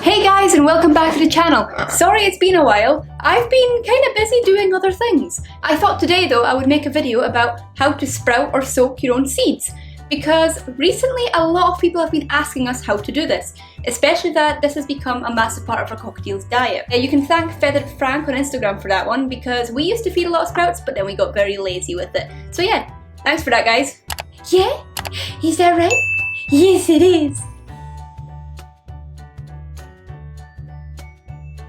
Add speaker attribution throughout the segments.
Speaker 1: Hey guys, and welcome back to the channel. Sorry it's been a while. I've been kind of busy doing other things. I thought today though I would make a video about how to sprout or soak your own seeds, because recently a lot of people have been asking us how to do this, especially that this has become a massive part of our cockatiel's diet. You can thank Feathered Frank on Instagram for that one, because we used to feed a lot of sprouts but then we got very lazy with it. So yeah, thanks for that guys. Yeah? Is that right? Yes it is.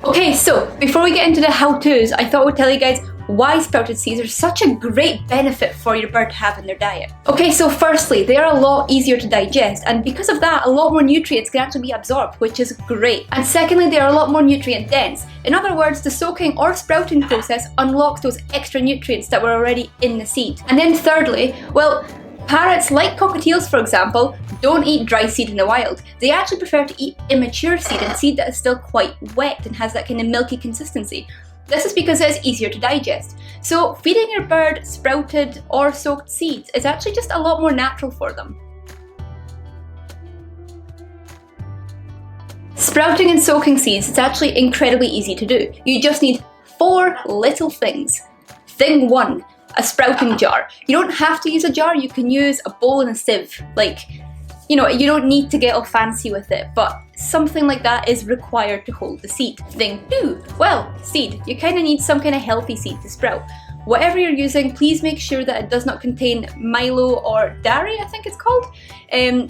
Speaker 1: Okay, so before we get into the how-tos, I thought I would tell you guys why sprouted seeds are such a great benefit for your bird to have in their diet. Okay, so firstly, they are a lot easier to digest, and because of that, a lot more nutrients can actually be absorbed, which is great. And secondly, they are a lot more nutrient dense. In other words, the soaking or sprouting process unlocks those extra nutrients that were already in the seed. And then thirdly, well, parrots, like cockatiels for example, don't eat dry seed in the wild. They actually prefer to eat immature seed and seed that is still quite wet and has that kind of milky consistency. This is because it's easier to digest. So feeding your bird sprouted or soaked seeds is actually just a lot more natural for them. Sprouting and soaking seeds is actually incredibly easy to do. You just need 4 little things. Thing 1. A sprouting jar. You don't have to use a jar, you can use a bowl and a sieve. Like, you know, you don't need to get all fancy with it, but something like that is required to hold the seed. Thing 2, well, seed. You kind of need some kind of healthy seed to sprout. Whatever you're using, please make sure that it does not contain Milo or dairy, I think it's called,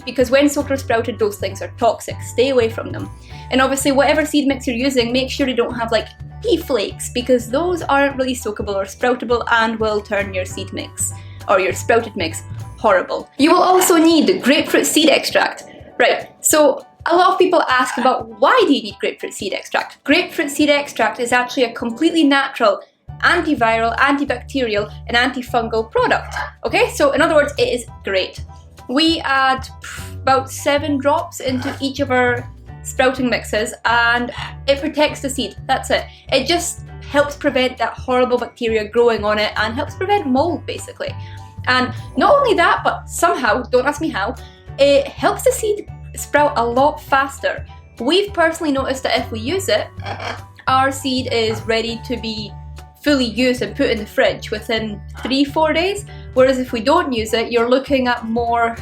Speaker 1: because when soaked or sprouted, those things are toxic. Stay away from them. And obviously, whatever seed mix you're using, make sure you don't have like pea flakes, because those aren't really soakable or sproutable and will turn your seed mix or your sprouted mix horrible. You will also need grapefruit seed extract. Right, so a lot of people ask about why do you need grapefruit seed extract? Grapefruit seed extract is actually a completely natural antiviral, antibacterial and antifungal product. Okay, so in other words, it is great. We add about 7 drops into each of our sprouting mixes and it protects the seed. That's it. It just helps prevent that horrible bacteria growing on it and helps prevent mold basically. And not only that, but somehow, don't ask me how, it helps the seed sprout a lot faster. We've personally noticed that if we use it, our seed is ready to be fully used and put in the fridge within 3-4 days, whereas if we don't use it, you're looking at more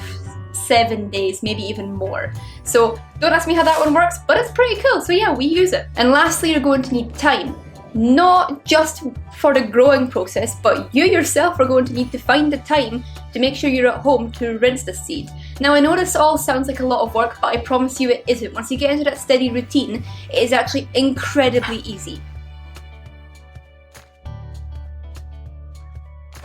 Speaker 1: 7 days, maybe even more. So don't ask me how that one works, but it's pretty cool. So yeah, we use it. And lastly, you're going to need time. Not just for the growing process, but you yourself are going to need to find the time to make sure you're at home to rinse the seed. Now I know this all sounds like a lot of work, but I promise you it isn't. Once you get into that steady routine, it is actually incredibly easy.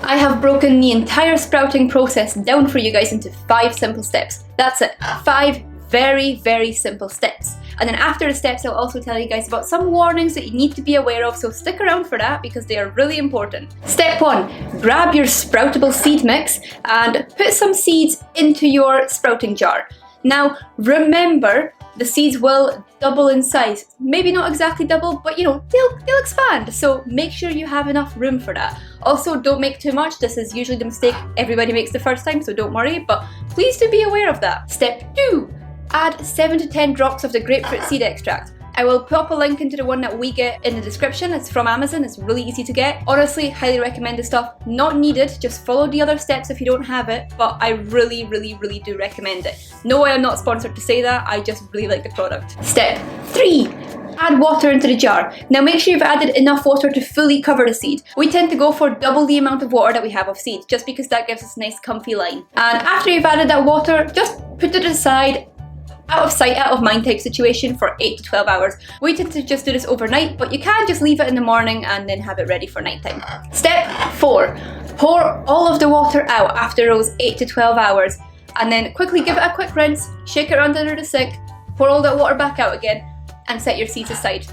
Speaker 1: I have broken the entire sprouting process down for you guys into 5 simple steps. That's it, 5 very, very simple steps. And then after the steps, I'll also tell you guys about some warnings that you need to be aware of, so stick around for that because they are really important. Step 1, grab your sproutable seed mix and put some seeds into your sprouting jar. Now remember, the seeds will double in size. Maybe not exactly double, but you know, they'll expand. So make sure you have enough room for that. Also, don't make too much. This is usually the mistake everybody makes the first time, so don't worry, but please do be aware of that. Step 2, add 7 to 10 drops of the grapefruit seed extract. I will pop a link into the one that we get in the description. It's from Amazon, it's really easy to get. Honestly, highly recommend this stuff. Not needed, just follow the other steps if you don't have it, but I really, really, really do recommend it. No, I am not sponsored to say that, I just really like the product. Step 3. Add water into the jar. Now make sure you've added enough water to fully cover the seed. We tend to go for double the amount of water that we have of seed, just because that gives us a nice comfy line. And after you've added that water, just put it aside, out of sight, out of mind type situation for 8 to 12 hours. We tend to just do this overnight, but you can just leave it in the morning and then have it ready for nighttime. Step 4, pour all of the water out after those 8 to 12 hours and then quickly give it a quick rinse, shake it around under the sink, pour all that water back out again and set your seeds aside.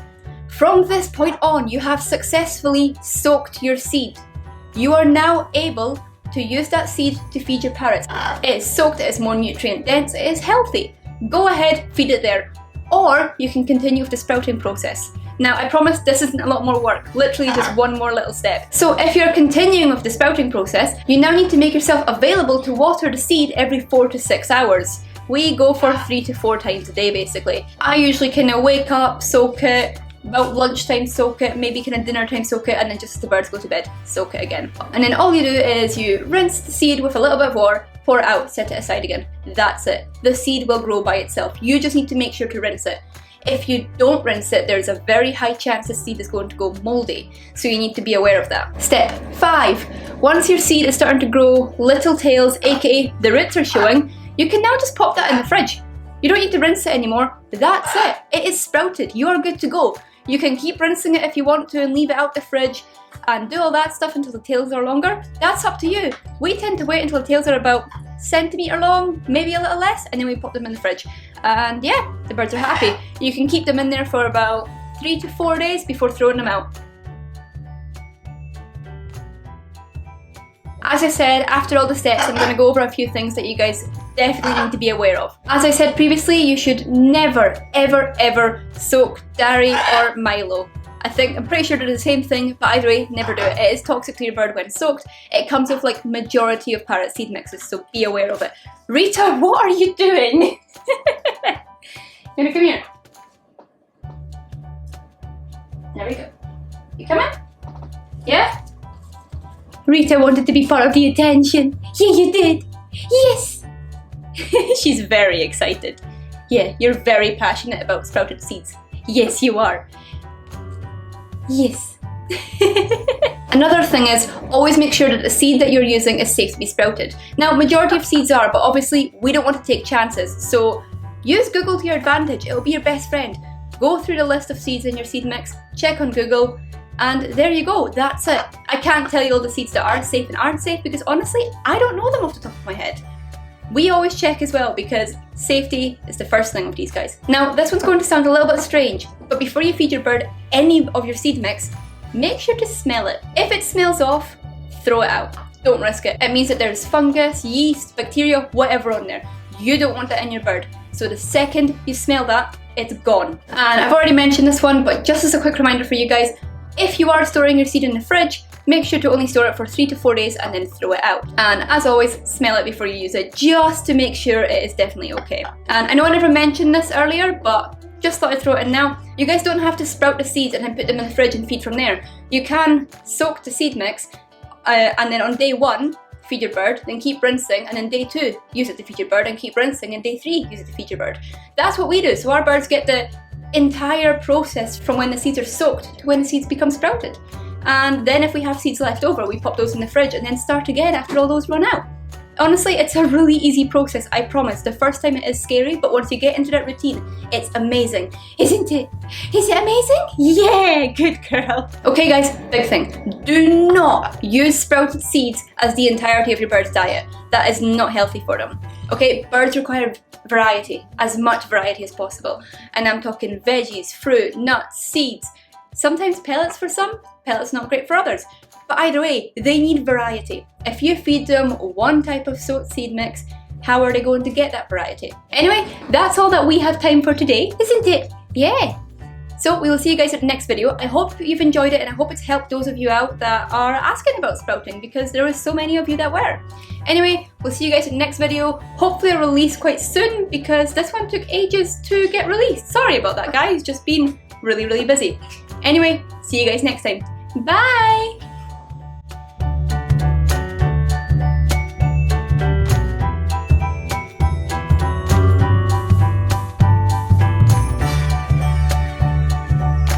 Speaker 1: From this point on, you have successfully soaked your seed. You are now able to use that seed to feed your parrots. It is soaked, it is more nutrient dense, it is healthy. Go ahead, feed it there. Or you can continue with the sprouting process. Now I promise this isn't a lot more work, literally just one more little step. So if you're continuing with the sprouting process, you now need to make yourself available to water the seed every 4 to 6 hours. we go for 3 to 4 times a day basically. I usually kind of wake up, soak it, about lunchtime soak it, maybe kind of dinner time soak it, and then just as the birds go to bed, soak it again. And then all you do is you rinse the seed with a little bit of water, pour it out, set it aside again. That's it. The seed will grow by itself. You just need to make sure to rinse it. If you don't rinse it, there's a very high chance the seed is going to go moldy, so you need to be aware of that. Step 5. Once your seed is starting to grow little tails, aka the roots are showing, you can now just pop that in the fridge. You don't need to rinse it anymore. That's it. It is sprouted. You are good to go. You can keep rinsing it if you want to and leave it out the fridge and do all that stuff until the tails are longer. That's up to you. We tend to wait until the tails are about centimetre long, maybe a little less, and then we pop them in the fridge. And yeah, the birds are happy. You can keep them in there for about 3 to 4 days before throwing them out. As I said, after all the steps, I'm going to go over a few things that you guys definitely need to be aware of. As I said previously, you should never, ever, ever soak dairy or Milo. I'm pretty sure they're the same thing, but either way, never do it. It is toxic to your bird when soaked. It comes with like majority of parrot seed mixes, so be aware of it. Rita, what are you doing? Come here. There we go. You coming? Yeah? Rita wanted to be part of the attention. Yeah, you did. Yes. She's very excited. Yeah, you're very passionate about sprouted seeds. Yes, you are. Yes. Another thing is, always make sure that the seed that you're using is safe to be sprouted. Now, majority of seeds are, but obviously we don't want to take chances. So use Google to your advantage. It'll be your best friend. Go through the list of seeds in your seed mix, check on Google, and there you go, that's it. I can't tell you all the seeds that are safe and aren't safe because honestly, I don't know them off the top of my head. We always check as well because safety is the first thing with these guys. Now, this one's going to sound a little bit strange, but before you feed your bird any of your seed mix, make sure to smell it. If it smells off, throw it out. Don't risk it. It means that there's fungus, yeast, bacteria, whatever on there. You don't want that in your bird. So the second you smell that, it's gone. And I've already mentioned this one, but just as a quick reminder for you guys, if you are storing your seed in the fridge, make sure to only store it for 3 to 4 days and then throw it out. And as always, smell it before you use it, just to make sure it is definitely okay. And I know I never mentioned this earlier, but just thought I'd throw it in now. You guys don't have to sprout the seeds and then put them in the fridge and feed from there. You can soak the seed mix and then on day 1, feed your bird, then keep rinsing, and then day 2, use it to feed your bird and keep rinsing, and day 3, use it to feed your bird. That's what we do, so our birds get the entire process from when the seeds are soaked to when the seeds become sprouted. And then if we have seeds left over, we pop those in the fridge and then start again after all those run out. Honestly, it's a really easy process, I promise. The first time it is scary, but once you get into that routine, it's amazing. Isn't it? Is it amazing? Yeah, good girl. Okay guys, big thing. Do not use sprouted seeds as the entirety of your bird's diet. That is not healthy for them. Okay, birds require variety, as much variety as possible. And I'm talking veggies, fruit, nuts, seeds. Sometimes pellets for some, pellets not great for others. But either way, they need variety. If you feed them one type of soaked seed mix, how are they going to get that variety? Anyway, that's all that we have time for today, isn't it? Yeah. So we will see you guys at the next video. I hope you've enjoyed it and I hope it's helped those of you out that are asking about sprouting because there was so many of you that were. Anyway, we'll see you guys in the next video. Hopefully a release quite soon because this one took ages to get released. Sorry about that guys, just been really, really busy. Anyway, see you guys next time. Bye!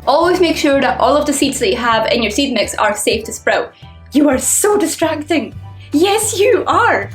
Speaker 1: Always make sure that all of the seeds that you have in your seed mix are safe to sprout. You are so distracting. Yes, you are.